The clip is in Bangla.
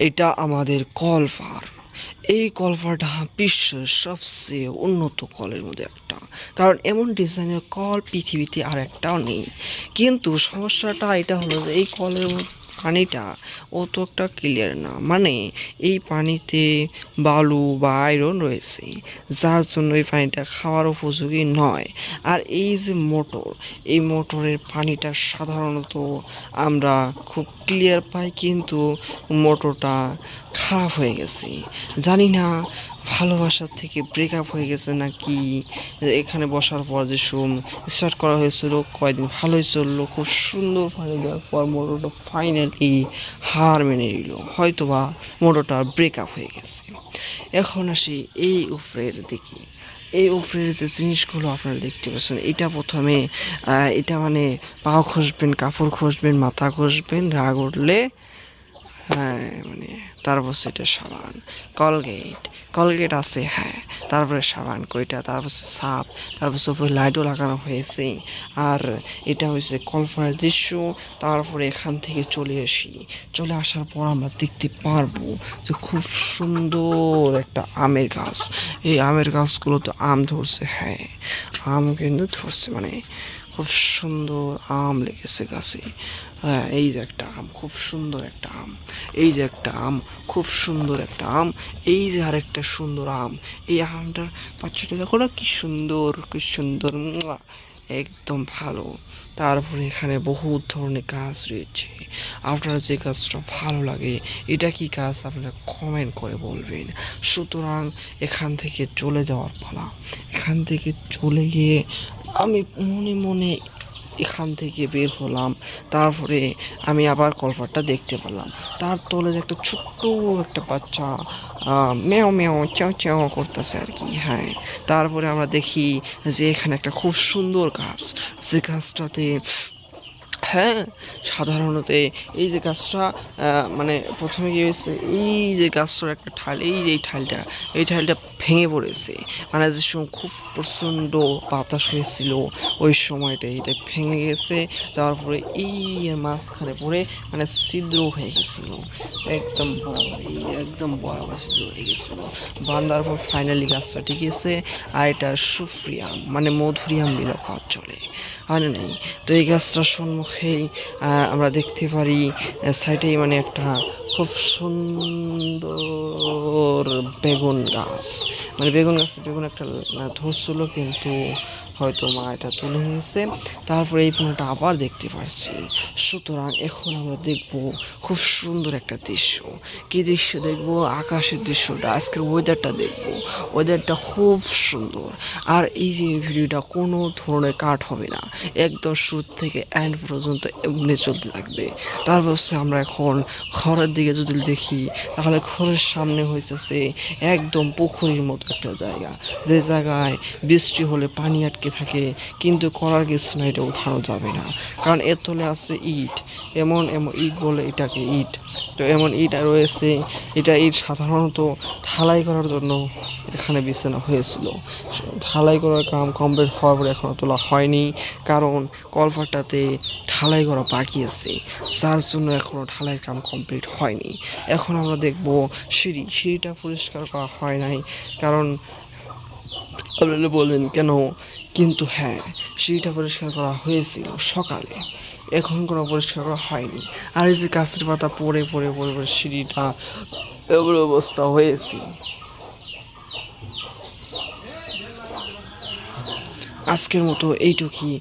এটা আমাদের কলপার। এই কলপারটা বিশ্বের সবচেয়ে উন্নত কলের মধ্যে একটা, কারণ এমন ডিজাইনের কল পৃথিবীতে আর একটাও নেই। কিন্তু সমস্যাটা এটা হলো যে এই কলের পানিটা অত একটা ক্লিয়ার না, মানে এই পানিতে বালু বা আয়রন রয়েছে, যার জন্য এই পানিটা খাওয়ার উপযোগী নয়। আর এই যে মোটর, এই মোটরের পানিটা সাধারণত আমরা খুব ক্লিয়ার পাই, কিন্তু মোটরটা খারাপ হয়ে গেছে। জানি না ভালোবাসার থেকে ব্রেকআপ হয়ে গেছে নাকি। এখানে বসার পর যে স্টার্ট করা হয়েছিল, কয়েকদিন ভালোই চললো, খুব সুন্দর পানি দেওয়ার পর মোটরটা ফাইনালি হার মেনে নিল, হয়তোবা মোটরটা ব্রেকআপ হয়ে গেছে। এখন আসি এই উপরের দিকে। এই উপরের যে জিনিসগুলো আপনারা দেখতে পাচ্ছেন, এটা প্রথমে এটা মানে পাও ঘষবেন, কাপড় ঘষবেন, মাথা ঘষবেন, রাগ উঠলে, হ্যাঁ মানে তারপর সেটা সাবান, কলগেট, কলগেট আছে, হ্যাঁ তারপরে সাবান কইটা, তারপর সাপ, তারপর উপরে লাইটও লাগানো হয়েছে। আর এটা হয়েছে কলপারের দৃশ্য। তারপরে এখান থেকে চলে আসার পর আমরা দেখতে পারবো যে খুব সুন্দর একটা আমের গাছ। এই আমের গাছগুলো তো আম ধরছে, হ্যাঁ আম কিন্তু ধরছে, মানে খুব সুন্দর আম লেগেছে গাছে। হ্যাঁ এই যে একটা আম, খুব সুন্দর একটা আম, এই যে একটা আম, খুব সুন্দর একটা আম, এই যে আরেকটা সুন্দর আম। এই আমটার বাচ্চাটা দেখো না, কি সুন্দর, কি সুন্দর, একদম ভালো। তারপরে এখানে বহু ধরনের গাছ রয়েছে। আপনার যে গাছটা ভালো লাগে, এটা কি গাছ আপনারা কমেন্ট করে বলবেন। সুতরাং এখান থেকে চলে যাওয়ার পালা। এখান থেকে চলে গিয়ে আমি মনে মনে এখান থেকে বের হলাম। তারপরে আমি আবার কলপারটা দেখতে পেলাম, তার তলে যে একটা ছোট্ট একটা বাচ্চা ম্যাও ম্যাও চ্যাও চ্যাও করতেছে আর কি, হ্যাঁ। তারপরে আমরা দেখি যে এখানে একটা খুব সুন্দর গাছ, যে গাছটাতে, হ্যাঁ সাধারণত এই যে গাছটা মানে প্রথমে কি হয়েছে, এই যে গাছটার একটা ঠাল, এই ঠালটা ভেঙে পড়েছে। মানে যে সময় খুব প্রচণ্ড বাতাস হয়েছিল, ওই সময়টা এটা ভেঙে গেছে। যাওয়ার পরে এই মাঝখানে পড়ে মানে ছিদ্র হয়ে গেছিল, একদম বরাবর, একদম বরাবর ছিদ্র হয়ে গেছিল। বান্দার পর ফাইনালি গাছটা টিকেছে। আর এটা সুফ্রিয়াম, মানে মধুরিয়াম বিলো খাওয়া চলে, হয় না নেই। তো এই গাছটার সম্মুখেই আমরা দেখতে পারি সাইডেই মানে একটা খুব সুন্দর বেগুন গাছ, মানে বেগুন একটা ধরছিল, কিন্তু হয়তো মা এটা তুলে নিয়েছে। তারপরে এই পুরোটা আবার দেখতে পাচ্ছি। সুতরাং এখন আমরা দেখব খুব সুন্দর একটা দৃশ্য। কি দৃশ্য দেখব? আকাশের দৃশ্যটা, আজকের ওয়েদারটা দেখব। ওয়েদারটা খুব সুন্দর। আর এই যে ভিডিওটা কোনো ধরনের কাট হবে না, একদম শুরু থেকে এন্ড পর্যন্ত এমনি চলতে থাকবে। তারপর হচ্ছে আমরা এখন ঘরের দিকে যদি দেখি, তাহলে ঘরের সামনে হইতেছে একদম পুকুরের মতো একটা জায়গা, যে জায়গায় বৃষ্টি হলে পানি আটকে থাকে, কিন্তু করার কিছু না, এটা উঠানো যাবে না, কারণ এর তলে আছে ইট, এমন এমন ইট বলে এটাকে, ইট। তো এমন ইট রয়েছে, এটা ইট সাধারণত ঢালাই করার জন্য এখানে বিছানো হয়েছিল। ঢালাই করার কাম কমপ্লিট হওয়ার পরে এখনও তোলা হয়নি, কারণ কলপারটাতে ঢালাই করা বাকি আছে, যার জন্য এখনও ঢালাইয়ের কাম কমপ্লিট হয়নি। এখন আমরা দেখব সিঁড়িটা পরিষ্কার করা হয় নাই, কারণ আপনারা বলবেন কেন, কিন্তু হ্যাঁ সিঁড়িটা পরিষ্কার করা হয়েছিল সকালে, এখন কোনো পরিষ্কার করা হয়নি। আর এই যে গাছের পাতা পড়ে পড়ে পড়ে পড়ে সিঁড়িটা এগুলো অবস্থা হয়েছে। আজকের মতো এইটুকুই।